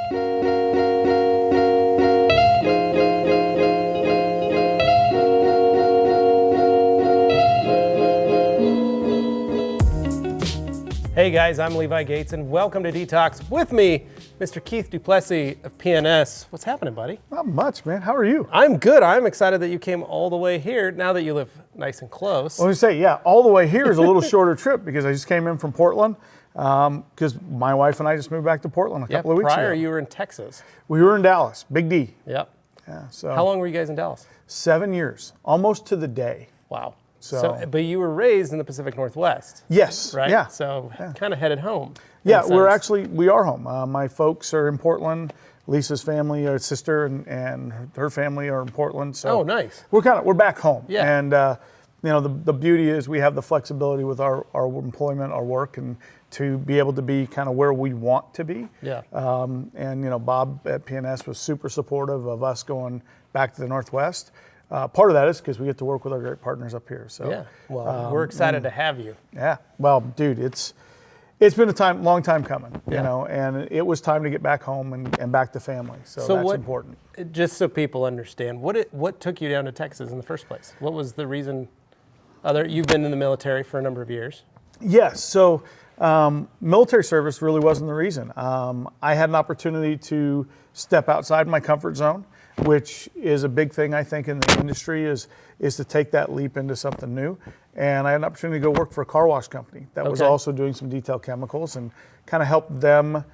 Hey guys, I'm Levi Gates and welcome to DETALKS. With me, Mr. Keith Duplessie of PNS. What's happening, buddy? Not much, man. How are you? I'm good. I'm excited that you came all the way here now that you live nice and close. Well, let me say, yeah, all the way here is a little shorter trip because I just came in from Portland because my wife and I just moved back to Portland a couple of weeks ago. Prior you were in Texas. We were in Dallas, Big D. Yep. Yeah. So how long were you guys in Dallas? 7 years, almost to the day. Wow. So, but you were raised in the Pacific Northwest. Yes. Right? Yeah. So kind of headed home. Yeah, we are home. My folks are in Portland. Lisa's family, her sister and her family are in Portland. So nice. We're back home. Yeah. And the beauty is we have the flexibility with our employment, our work, and to be able to be kind of where we want to be. Yeah. Bob at PNS was super supportive of us going back to the Northwest. Part of that is because we get to work with our great partners up here. So yeah, well, we're excited to have you. Yeah, well, dude, it's been a long time coming, you know, and it was time to get back home and back to family. So that's important. Just so people understand, what took you down to Texas in the first place? What was the reason? You've been in the military for a number of years. Yes. So military service really wasn't the reason. I had an opportunity to step outside my comfort zone, which is a big thing, I think, in the industry is to take that leap into something new. And I had an opportunity to go work for a car wash company that was also doing some detail chemicals and kind of help them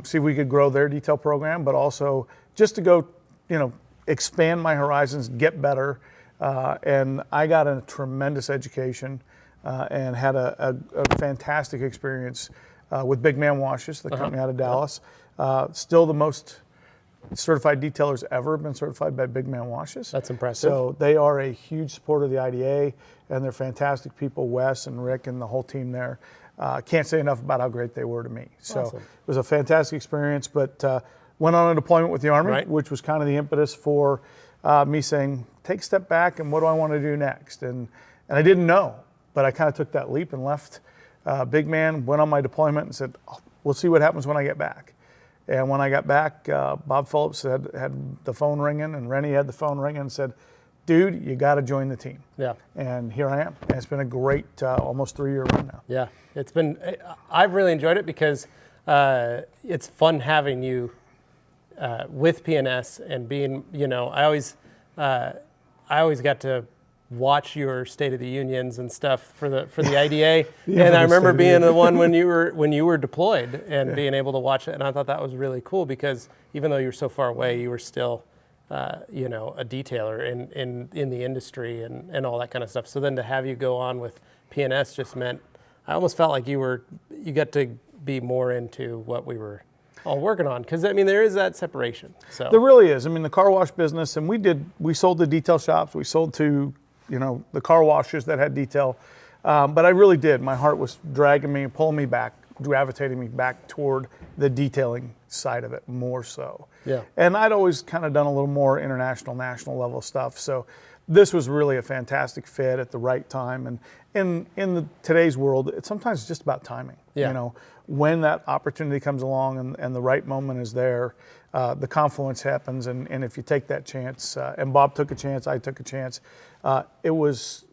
see if we could grow their detail program, but also just to go, expand my horizons, get better. And I got a tremendous education and had a fantastic experience with Big Man Washes, the company out of Dallas. Still the most certified detailers ever have been certified by Big Man Washes. That's impressive. So they are a huge supporter of the IDA, and they're fantastic people, Wes and Rick and the whole team there. Can't say enough about how great they were to me. So awesome. It was a fantastic experience, but went on a deployment with the Army, which was kind of the impetus for me saying, take a step back and what do I want to do next? And I didn't know, but I kind of took that leap and left Big Man, went on my deployment and said, we'll see what happens when I get back. And when I got back, Bob Phillips had the phone ringing, and Rennie had the phone ringing and said, dude, you got to join the team. Yeah. And here I am. And it's been a great almost 3-year run now. Yeah. I've really enjoyed it because it's fun having you with PNS and being, I always got to watch your State of the Unions and stuff for the IDA, and I remember being the one when you were deployed and being able to watch it, and I thought that was really cool because even though you were so far away, you were still, a detailer in the industry and all that kind of stuff. So then to have you go on with PNS just meant I almost felt like you got to be more into what we were all working on, because there is that separation. So there really is. The car wash business, and we sold to detail shops, we sold to the car washers that had detail. But I really did. My heart was dragging me, pulling me back, gravitating me back toward the detailing side of it more so. Yeah. And I'd always kind of done a little more international, national level stuff. So this was really a fantastic fit at the right time. And in today's world, it's sometimes just about timing. Yeah. When that opportunity comes along and the right moment is there, the confluence happens. And if you take that chance, and Bob took a chance, I took a chance, it was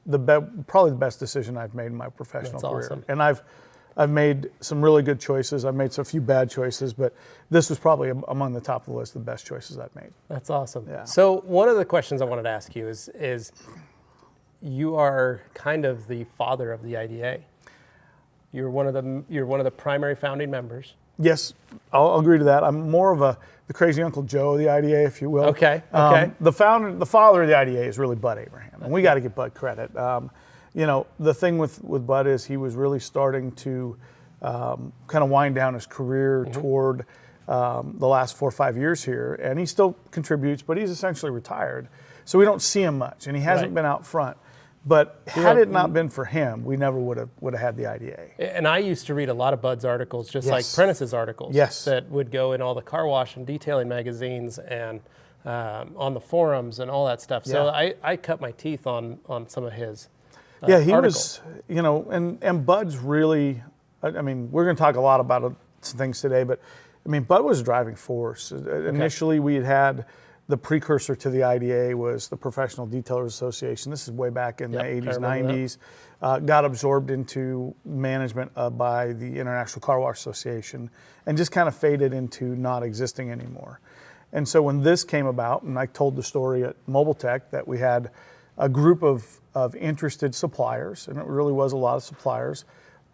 probably the best decision I've made in my professional career. Awesome. And I've made some really good choices. I've made a few bad choices, but this was probably among the top of the list of the best choices I've made. That's awesome. Yeah. So one of the questions I wanted to ask you is you are kind of the father of the IDA. You're one of the primary founding members. Yes, I'll agree to that. I'm more of the crazy Uncle Joe of the IDA, if you will. Okay. The father of the IDA is really Bud Abraham, and we got to give Bud credit. The thing with Bud is he was really starting to kind of wind down his career toward the last 4 or 5 years here, and he still contributes, but he's essentially retired, so we don't see him much, and he hasn't been out front. But had it not been for him, we never would have had the IDA. And I used to read a lot of Bud's articles, just like Prentice's articles, that would go in all the car wash and detailing magazines and on the forums and all that stuff. So I cut my teeth on some of his he articles. was, and Bud's really, we're going to talk a lot about some things today, but I mean, Bud was a driving force. Initially, we had the precursor to the IDA was the Professional Detailers Association. This is way back in the 80s, 90s. Got absorbed into management by the International Car Wash Association and just kind of faded into not existing anymore. And so when this came about, and I told the story at Mobile Tech that we had a group of interested suppliers, and it really was a lot of suppliers.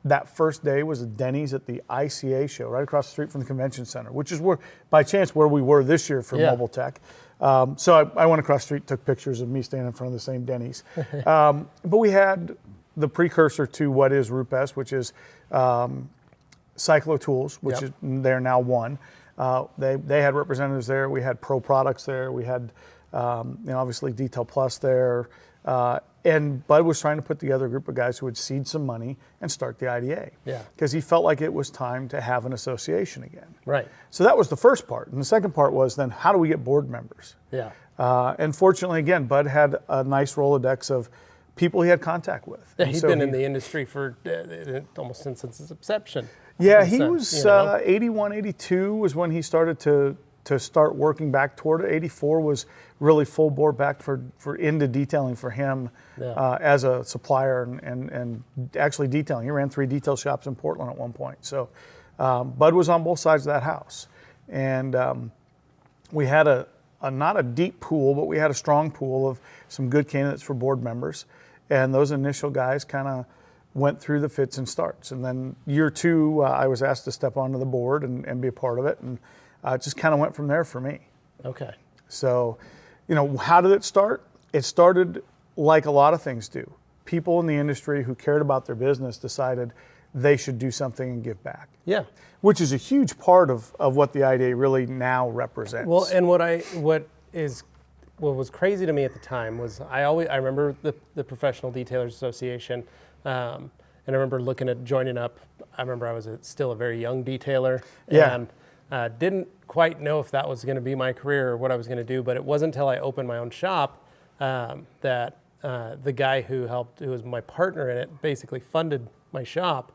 That first day was at Denny's at the ICA show, right across the street from the convention center, which is where, by chance, where we were this year for Mobile Tech. So I went across the street, took pictures of me standing in front of the same Denny's. But we had the precursor to what is RUPES, which is Cyclo Tools, which is they're now one. They had representatives there. We had Pro Products there. We had obviously Detail Plus there. And Bud was trying to put together a group of guys who would seed some money and start the IDA. Because he felt like it was time to have an association again. Right. So that was the first part. And the second part was then how do we get board members? And fortunately, again, Bud had a nice Rolodex of people he had contact with. Yeah, he's been in the industry for almost since its inception. Yeah, he was 81, 82 was when he started to start working back toward it. 84 was really full bore back for into detailing for him as a supplier and actually detailing. He ran 3 detail shops in Portland at one point. So Bud was on both sides of that house. And we had not a deep pool, but we had a strong pool of some good candidates for board members. And those initial guys kind of went through the fits and starts. And then year 2, I was asked to step onto the board and be a part of it. And it just kind of went from there for me. Okay. So, how did it start? It started like a lot of things do. People in the industry who cared about their business decided they should do something and give back. Yeah. Which is a huge part of what the IDA really now represents. Well, and what was crazy to me at the time was I remember the Professional Detailers Association, and I remember looking at joining up. I remember I was still a very young detailer, and didn't quite know if that was going to be my career or what I was going to do. But it wasn't until I opened my own shop that the guy who was my partner in it, basically funded my shop,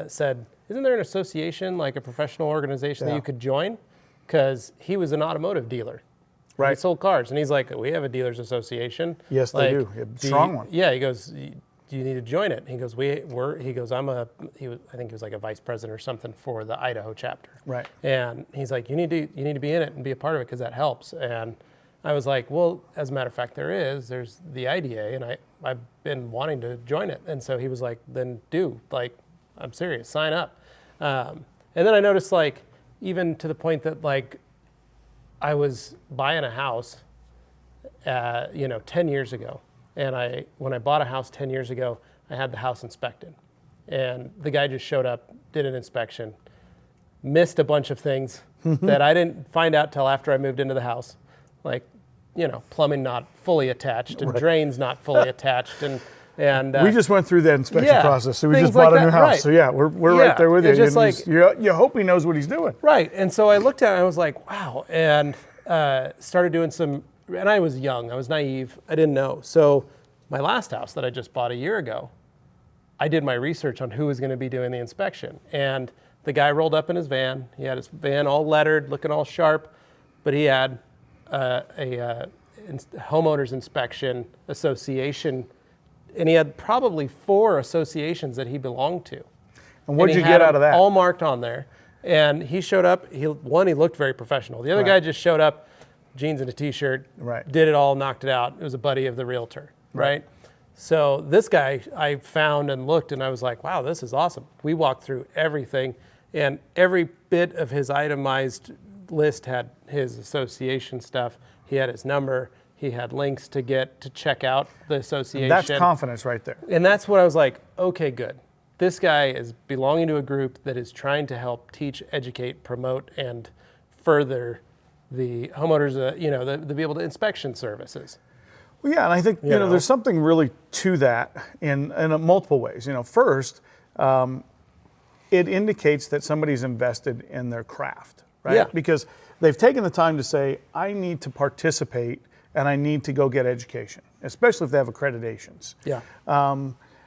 said, "Isn't there an association, like a professional organization that you could join?" Because he was an automotive dealer. Right. He sold cars, and he's like, "We have a dealers association." Yes, they do. A strong one. Yeah, he goes, "Do you need to join it?" He goes, I think he was like a vice president or something for the Idaho chapter. Right. And he's like, you need to be in it and be a part of it because that helps. And I was like, well, as a matter of fact, there's the IDA, and I've been wanting to join it. And so he was like, then I'm serious, sign up. And then I noticed, like, even to the point that, like, I was buying a house, 10 years ago. And when I bought a house 10 years ago, I had the house inspected. And the guy just showed up, did an inspection, missed a bunch of things that I didn't find out till after I moved into the house. Like, plumbing not fully attached and drains not fully attached. And we just went through that inspection process. So we just bought a new house. Right. So yeah, we're right there with you. Just you hope he knows what he's doing. Right. And so I looked at it and I was like, wow. And started doing and I was young, I was naive, I didn't know. So my last house that I just bought a year ago, I did my research on who was going to be doing the inspection. And the guy rolled up in his van. He had his van all lettered, looking all sharp, but he had a homeowners inspection association, and he had probably 4 associations that he belonged to. And what did you get out of that? All marked on there. And he showed up, he looked very professional. The other guy just showed up, jeans and a t-shirt, did it all, knocked it out. It was a buddy of the realtor, right? So this guy I found and looked, and I was like, wow, this is awesome. We walked through everything, and every bit of his itemized list had his association stuff. He had his number. He had links to check out the association. That's confidence right there. And that's what I was like, okay, good. This guy is belonging to a group that is trying to help teach, educate, promote, and further the homeowners, the able to inspection services. Well, yeah, and I think there's something really to that in multiple ways. First, it indicates that somebody's invested in their craft, right? Yeah. Because they've taken the time to say, I need to participate and I need to go get education, especially if they have accreditations. Yeah.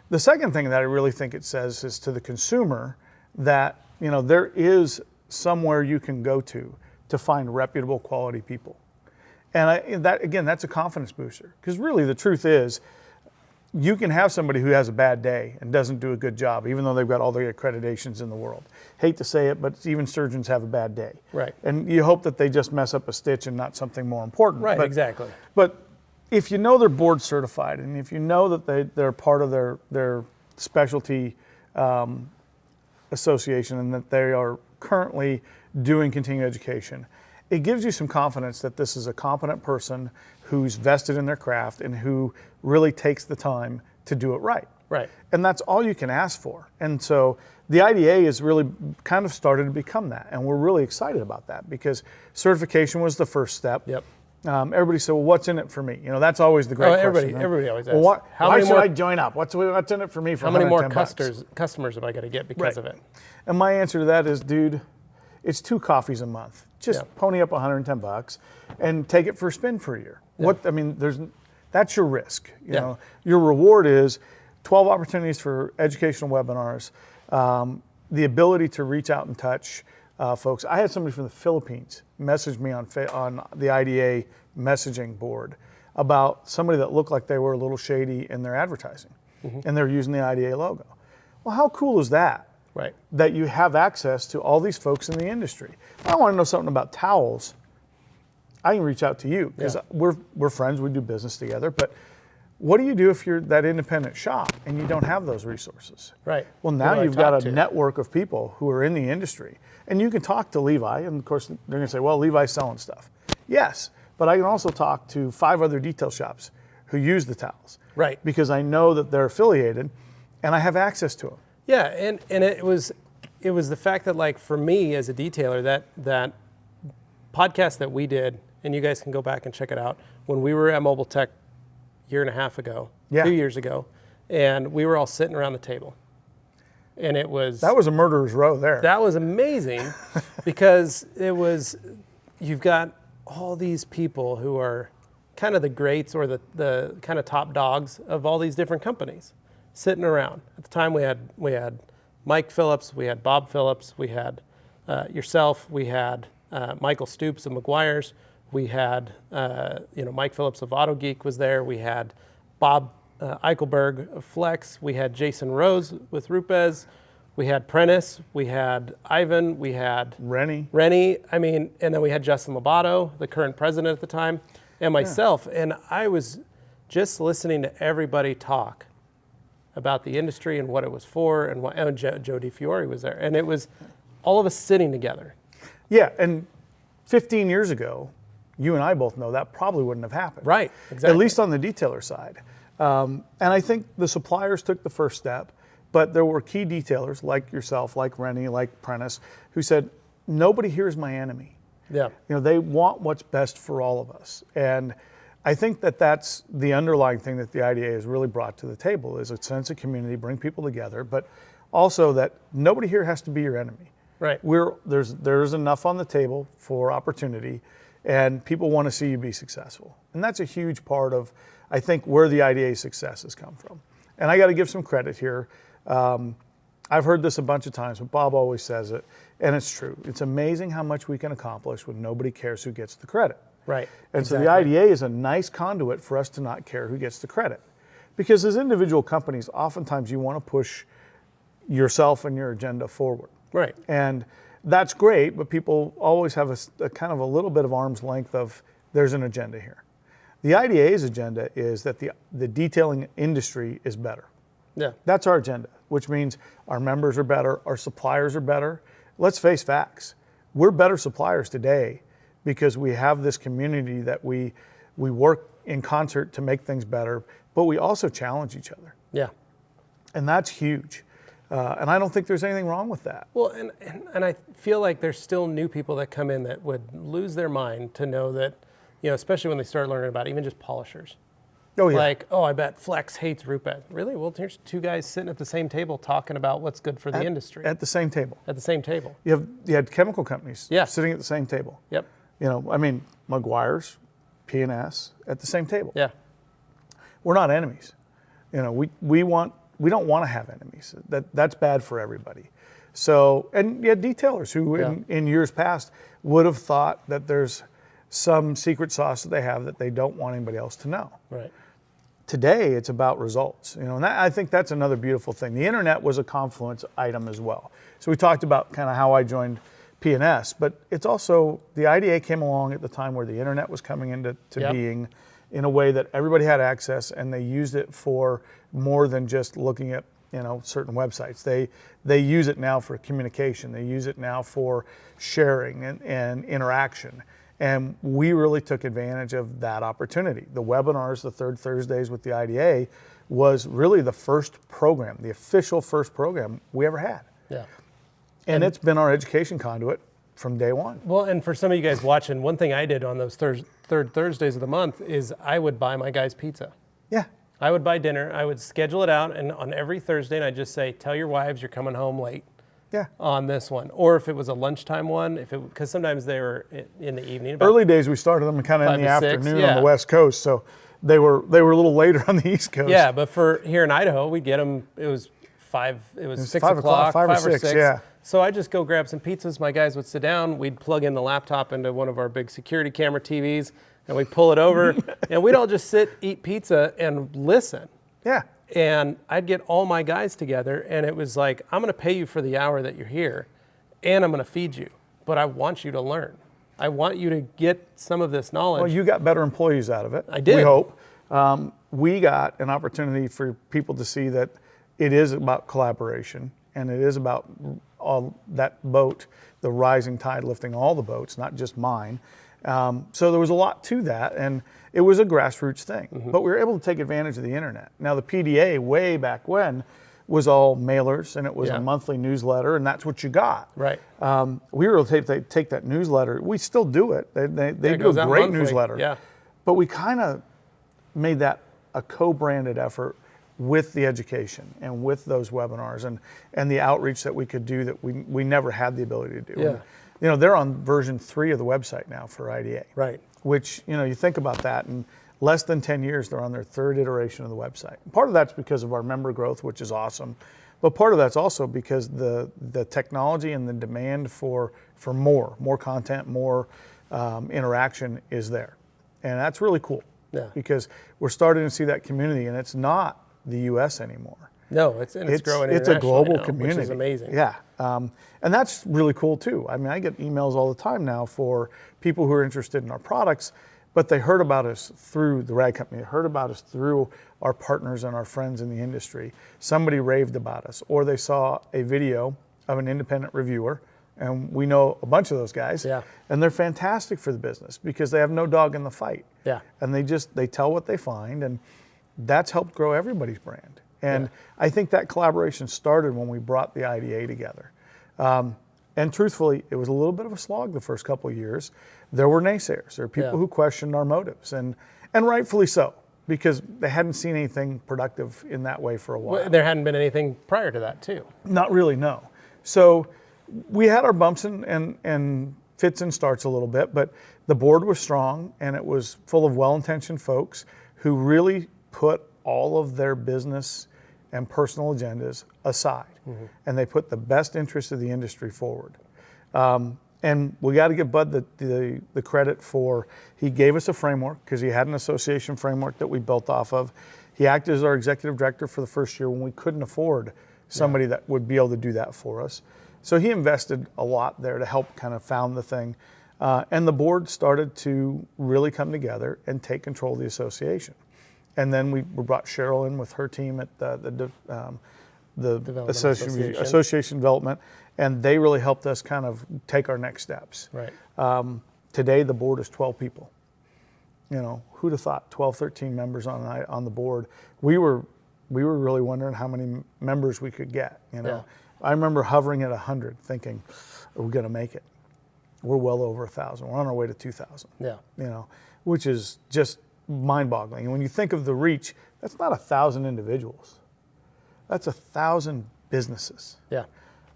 The second thing that I really think it says is to the consumer that there is somewhere you can go to find reputable quality people. And that's a confidence booster. Because really the truth is, you can have somebody who has a bad day and doesn't do a good job, even though they've got all the accreditations in the world. Hate to say it, but even surgeons have a bad day. Right. And you hope that they just mess up a stitch and not something more important. Right, exactly. But if you know they're board certified, and if you know that they're part of their specialty association, and that they are currently doing continuing education, it gives you some confidence that this is a competent person who's vested in their craft and who really takes the time to do it right. Right. And that's all you can ask for. And so the IDA has really kind of started to become that. And we're really excited about that, because certification was the first step. Yep. Everybody said, well, what's in it for me? That's always the great question. Everybody always asks. Well, why should more, I join up? What's in it for me for how many more $110? customers am I going to get because of it? And my answer to that is, dude, it's 2 coffees a month. Just pony up $110 and take it for a spin for a year. Yeah. That's your risk. You know, your reward is 12 opportunities for educational webinars, the ability to reach out and touch folks. I had somebody from the Philippines message me on the IDA messaging board about somebody that looked like they were a little shady in their advertising, and they're using the IDA logo. Well, how cool is that? Right. That you have access to all these folks in the industry. I want to know something about towels. I can reach out to you, because we're friends, we do business together, but what do you do if you're that independent shop and you don't have those resources? Right. Well, now you've got a network of people who are in the industry, and you can talk to Levi, and of course they're going to say, well, Levi's selling stuff. Yes, but I can also talk to 5 other detail shops who use the towels. Right. Because I know that they're affiliated and I have access to them. Yeah, and it was the fact that, like, for me as a detailer, that podcast that we did, and you guys can go back and check it out, when we were at Mobile Tech a year and a half ago, 2 years ago, and we were all sitting around the table. And that was a murderer's row there. That was amazing because you've got all these people who are kind of the greats, or the kind of top dogs of all these different companies sitting around. At the time we had Mike Phillips, we had Bob Phillips, we had yourself, we had Michael Stoops of McGuire's, we had Mike Phillips of Auto Geek was there, we had Bob Eichelberg of Flex, we had Jason Rose with Rupes, we had Prentice, we had Ivan, we had Rennie, and then we had Justin Lobato, the current president at the time, and myself. And I was just listening to everybody talk about the industry and what it was for, and Joe DiFiore was there, and it was all of us sitting together. Yeah, and 15 years ago, you and I both know that probably wouldn't have happened. Right, exactly. At least on the detailer side. And I think the suppliers took the first step, but there were key detailers like yourself, like Rennie, like Prentice, who said, nobody here is my enemy. Yeah. They want what's best for all of us. And I think that's the underlying thing that the IDA has really brought to the table, is a sense of community, bring people together, but also that nobody here has to be your enemy. Right. There's enough on the table for opportunity, and people want to see you be successful. And that's a huge part of, I think, where the IDA's success has come from. And I got to give some credit here. I've heard this a bunch of times, but Bob always says it, and it's true. It's amazing how much we can accomplish when nobody cares who gets the credit. Right. And exactly. So the IDA is a nice conduit for us to not care who gets the credit. Because as individual companies, oftentimes you want to push yourself and your agenda forward. Right. And that's great, but people always have a kind of a little bit of arm's length of, there's an agenda here. The IDA's agenda is that the detailing industry is better. Yeah. That's our agenda, which means our members are better, our suppliers are better. Let's face facts. We're better suppliers today because we have this community that we work in concert to make things better, but we also challenge each other. Yeah. And that's huge. And I don't think there's anything wrong with that. Well, and I feel like there's still new people that come in that would lose their mind to know that, especially when they start learning about even just polishers. Oh, yeah. Like, I bet Flex hates Rupes. Really? Well, here's 2 guys sitting at the same table talking about what's good for the industry. At the same table. At the same table. You had chemical companies sitting at the same table. Yep. McGuire's, P&S, at the same table. Yeah. We're not enemies. We don't want to have enemies. That's bad for everybody. So, and you had detailers who in years past would have thought that there's some secret sauce that they have that they don't want anybody else to know. Right. Today, it's about results, and I think that's another beautiful thing. The internet was a confluence item as well. So we talked about kind of how I joined P&S, but it's also, the IDA came along at the time where the internet was coming into being in a way that everybody had access, and they used it for more than just looking at certain websites. They use it now for communication. They use it now for sharing and interaction. And we really took advantage of that opportunity. The webinars, the third Thursdays with the IDA, was really the first program, the official first program we ever had. Yeah. And it's been our education conduit from day one. Well, and for some of you guys watching, one thing I did on those third Thursdays of the month is I would buy my guys pizza. Yeah. I would buy dinner. I would schedule it out, and on every Thursday, and I'd just say, tell your wives you're coming home late. Yeah. On this one, or if it was a lunchtime one, because sometimes they were in the evening. Early days, we started them kind of in the afternoon on the West Coast, so they were a little later on the East Coast. Yeah, but for here in Idaho, we'd get them. It was 6 o'clock, 5 or 6. Yeah. So I just go grab some pizzas. My guys would sit down. We'd plug in the laptop into one of our big security camera TVs, and we'd pull it over, and we'd all just sit, eat pizza, and listen. Yeah. And I'd get all my guys together, and it was like, I'm going to pay you for the hour that you're here, and I'm going to feed you, but I want you to learn. I want you to get some of this knowledge. Well, you got better employees out of it. I did. We hope. We got an opportunity for people to see that it is about collaboration, and it is about all that boat, the rising tide lifting all the boats, not just mine. So there was a lot to that, and it was a grassroots thing. But we were able to take advantage of the internet. Now, the PDA way back when was all mailers, and it was a monthly newsletter, and that's what you got. Right. We were able to take that newsletter. We still do it. They do a great newsletter. Yeah. But we kind of made that a co-branded effort with the education and with those webinars and the outreach that we could do that we never had the ability to do. Yeah. And, they're on version 3 of the website now for IDA. Right. Which, you think about that, in less than 10 years, they're on their 3rd iteration of the website. Part of that's because of our member growth, which is awesome. But part of that's also because the technology and the demand for more content, more interaction is there. And that's really cool. Yeah. Because we're starting to see that community, and it's not the U.S. anymore. No, it's growing. It's a global now, community, which is amazing. Yeah, and that's really cool too. I mean, I get emails all the time now for people who are interested in our products, but they heard about us through the Rag Company. They heard about us through our partners and our friends in the industry. Somebody raved about us, or they saw a video of an independent reviewer, and we know a bunch of those guys. Yeah. And they're fantastic for the business because they have no dog in the fight. Yeah. And they tell what they find, and that's helped grow everybody's brand. And I think that collaboration started when we brought the IDA together. And truthfully, it was a little bit of a slog the first couple of years. There were naysayers. There were people who questioned our motives, and rightfully so, because they hadn't seen anything productive in that way for a while. Well, there hadn't been anything prior to that, too. Not really, no. So we had our bumps and fits and starts a little bit, but the board was strong, and it was full of well-intentioned folks who really put all of their business and personal agendas aside, and they put the best interest of the industry forward. And we got to give Bud the credit for, he gave us a framework because he had an association framework that we built off of. He acted as our executive director for the first year when we couldn't afford somebody that would be able to do that for us. So he invested a lot there to help kind of found the thing. And the board started to really come together and take control of the association. And then we brought Cheryl in with her team at the association development, and they really helped us kind of take our next steps. Right. Today the board is 12 people. Who'd have thought 12, 13 members on the board? We were really wondering how many members we could get. Yeah. I remember hovering at 100, thinking, "Are we going to make it?" We're well over 1,000. We're on our way to 2,000. Yeah. Which is just mind-boggling. And when you think of the reach, that's not 1,000 individuals. That's 1,000 businesses. Yeah.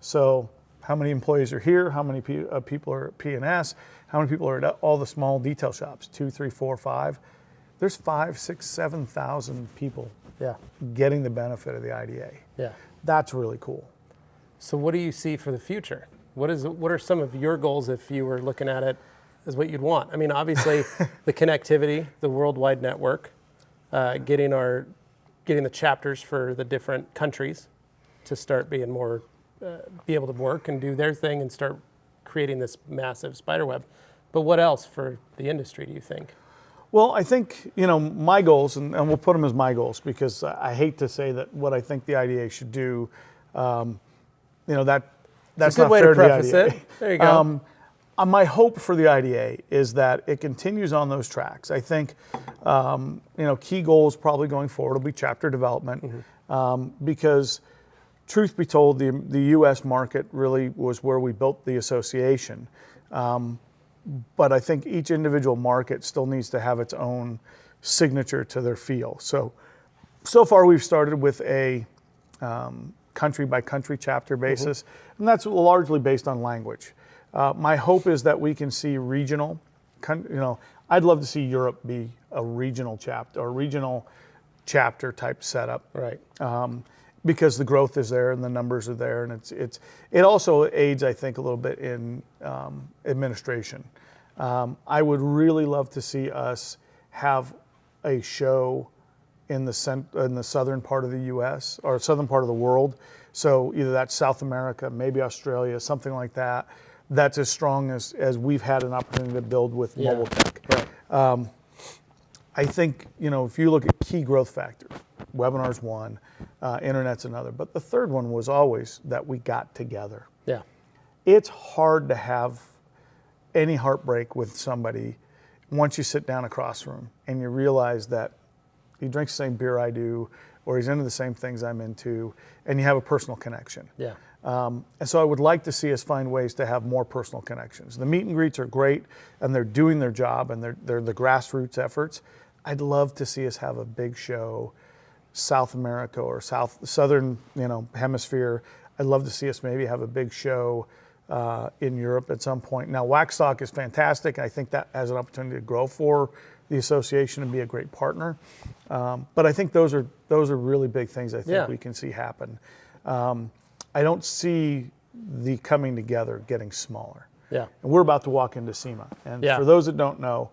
So how many employees are here? How many people are at P&S? How many people are at all the small detail shops? 2, 3, 4, 5. There's 5, 6, 7,000 people getting the benefit of the IDA. Yeah. That's really cool. So what do you see for the future? What are some of your goals if you were looking at it as what you'd want? I mean, obviously the connectivity, the worldwide network, getting the chapters for the different countries to start being more, be able to work and do their thing and start creating this massive spider web. But what else for the industry do you think? Well, I think, my goals, and we'll put them as my goals because I hate to say that what I think the IDA should do, that's a good not way fair to preface the IDA. it. There you go. My hope for the IDA is that it continues on those tracks. I think, key goals probably going forward will be chapter development, because truth be told, the U.S. market really was where we built the association. But I think each individual market still needs to have its own signature to their feel. So far we've started with a country by country chapter basis, and that's largely based on language. My hope is that we can see regional, I'd love to see Europe be a regional chapter or regional chapter type setup. Right. Because the growth is there and the numbers are there, and it also aids, I think, a little bit in administration. I would really love to see us have a show in the southern part of the U.S. or southern part of the world. So either that's South America, maybe Australia, something like that. That's as strong as we've had an opportunity to build with mobile tech. Right. I think, if you look at key growth factors, webinar's one, internet's another, but the third one was always that we got together. Yeah. It's hard to have any heartbreak with somebody once you sit down across from him and you realize that he drinks the same beer I do, or he's into the same things I'm into, and you have a personal connection. Yeah. And so I would like to see us find ways to have more personal connections. The meet and greets are great, and they're doing their job, and they're the grassroots efforts. I'd love to see us have a big show, South America or southern, hemisphere. I'd love to see us maybe have a big show in Europe at some point. Now, Waxstock is fantastic. I think that has an opportunity to grow for the association and be a great partner. But I think those are really big things I think we can see happen. I don't see the coming together getting smaller. Yeah. And we're about to walk into SEMA. And for those that don't know,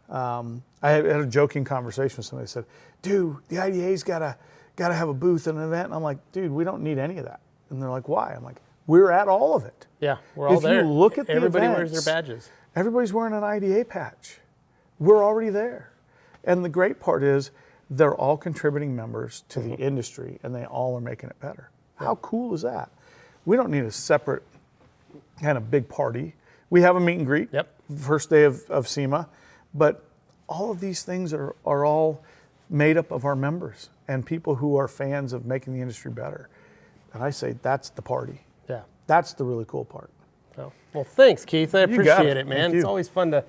I had a joking conversation with somebody that said, dude, the IDA's got to have a booth and an event. And I'm like, dude, we don't need any of that. And they're like, why? I'm like, we're at all of it. Yeah, we're all there. If you look at the everybody events, wears their badges. Everybody's wearing an IDA patch. We're already there. And the great part is they're all contributing members to the industry, and they all are making it better. How cool is that? We don't need a separate kind of big party. We have a meet and greet, first day of SEMA, but all of these things are all made up of our members and people who are fans of making the industry better. And I say that's the party. Yeah. That's the really cool part. Oh, well, thanks, Keith. I appreciate it, man. Thank you. It's always fun to...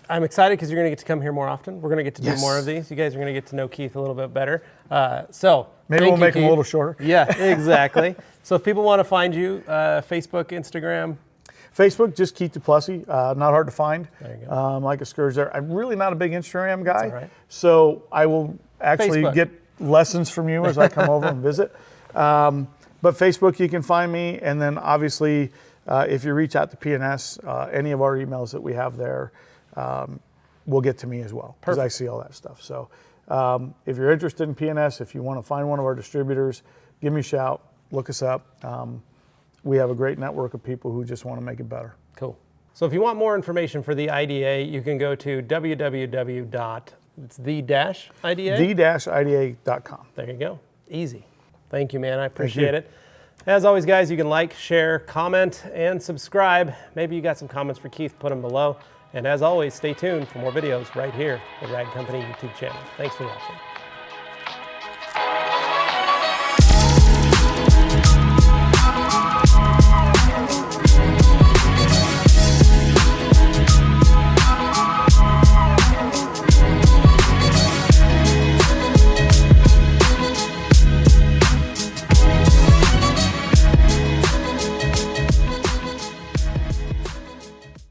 I'm excited because you're going to get to come here more often. We're going to get to do more of these. You guys are going to get to know Keith a little bit better. Maybe we'll make him a little shorter. Yeah, exactly. So if people want to find you, Facebook, Instagram. Facebook, just Keith Duplessie. Not hard to find. There you go. Like a scourge there. I'm really not a big Instagram guy. That's all right. So I will actually Facebook. get lessons from you as I come over and visit. But Facebook, you can find me. And then obviously, if you reach out to PNS, any of our emails that we have there will get to me as well, because I see all that stuff. So if you're interested in PNS, if you want to find one of our distributors, give me a shout, look us up. We have a great network of people who just want to make it better. Cool. So if you want more information for the IDA, you can go to the-IDA.com. There you go. Easy. Thank you, man. I appreciate it. As always, guys, you can like, share, comment, and subscribe. Maybe you got some comments for Keith, put them below. And as always, stay tuned for more videos right here, the Rag Company YouTube channel. Thanks for watching.